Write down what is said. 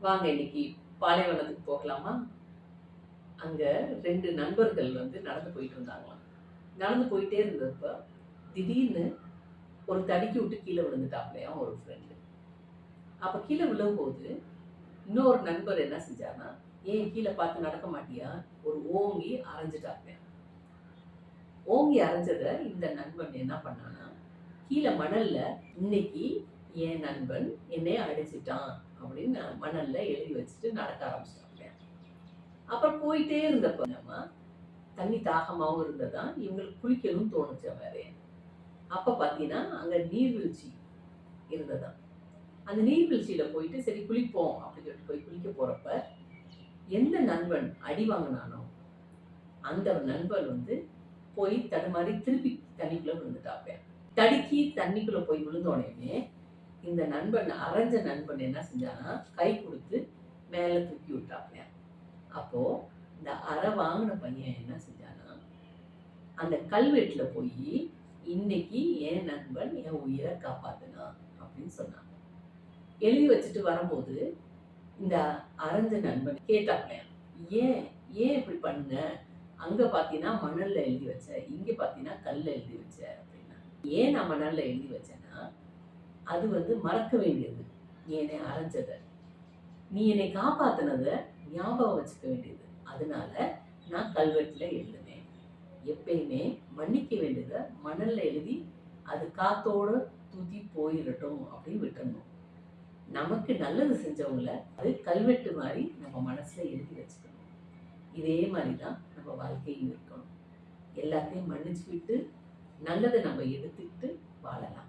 வாங்க இன்னைக்கு பாலைவனத்துக்கு போகலாமா? அங்க 2 நண்பர்கள் நடந்து போயிட்டு இருந்தாங்களாம். நடந்து போயிட்டே இருந்தப்ப, திடீர்னு ஒரு தடுக்கி விட்டு கீழ விழுந்துட்டாப்லயாம் ஒரு ஃப்ரெண்டு. அப்ப கீழ விழும்போது, இன்னொரு நண்பர் என்ன செஞ்சார்ன்னா, "ஏன் கீழ பார்த்து நடக்க மாட்டியா?" ஒரு ஓங்கி அரைஞ்சுட்டாப்லயாம். ஓங்கி அரைஞ்சத இந்த நண்பன் என்ன பண்ணான்னா, கீழ மணல்ல, "இன்னைக்கு என் நண்பன் என்னைய அடிச்சுட்டான்" அப்படின்னு மணல்ல எழுதி வச்சுட்டு நடக்க ஆரம்பிச்சுட்டாப்லயாம். அப்புறம் போயிட்டே இருந்தப்ப தண்ணி தாகமாவும் இருந்ததா, இவங்களுக்கு குளிக்கணும்னு தோணுச்சாம் வேறயா. அப்ப பார்த்தீங்கன்னா, அங்க நீர்வீழ்ச்சி இருந்ததாம். அந்த நீர்வீழ்ச்சியில போயிட்டு சரி குளிப்போம் அப்படின்னு சொல்லிட்டு போய் குளிக்க போறப்ப, எந்த நண்பன் அடி வாங்குனானோ, அந்த நண்பன் போய் தடுமாறி திருப்பி தண்ணிக்குள்ள விழுந்துட்டாப்லயாம். தடுக்கி தண்ணிக்குள்ள போய் விழுந்த உடனேயுமே, இந்த நண்பன் அரைஞ்ச நண்பன் என்ன செஞ்சான்னா, கை குடுத்து மேல தூக்கி விட்டாப்லயாம். அப்போ இந்த அரை வாங்குன பையன் என்ன செஞ்சான்னா, அந்த கல்வெட்டுல போயி, "இன்னைக்கு என் நண்பன் என் உயிர காப்பாத்துனான்" அப்படின்னு சொன்னான். எழுதி வச்சுட்டு வரும்போது, இந்த அரைஞ்ச நண்பன் கேட்டாப்லயாம், "ஏன் ஏன் இப்படி பண்ண? அங்க பார்த்தீன்னா மணல்ல எழுதி வச்ச, இங்க பார்த்தீன்னா கல்லுல எழுதி வச்ச" அப்படின்னா. ஏன் நான் மணல்ல எழுதி வச்சேன்னா, அது மறக்க வேண்டியது. நீ என்னை அரைஞ்சத. நீ என்னை காப்பாத்துனத ஞாபகம் வச்சுக்க வேண்டியது. அதனால நான் கல்வெட்டுல எழுதினேன். எப்பயுமே மன்னிக்க வேண்டியத மணல்ல எழுதி, அது காத்தோட தூத்தி போயிரட்டும் அப்படின்னு விட்டுறணும். நமக்கு நல்லது செஞ்சவங்கள அது கல்வெட்டு மாரி நம்ம மனசுல எழுதி வச்சுக்கணும். இதே மாரி தான் நம்ம வாழ்க்கையும் இருக்கணும். எல்லாத்தையும் மன்னிச்சு விட்டு, நல்லத நம்ம எடுத்துக்கிட்டு வாழலாம்.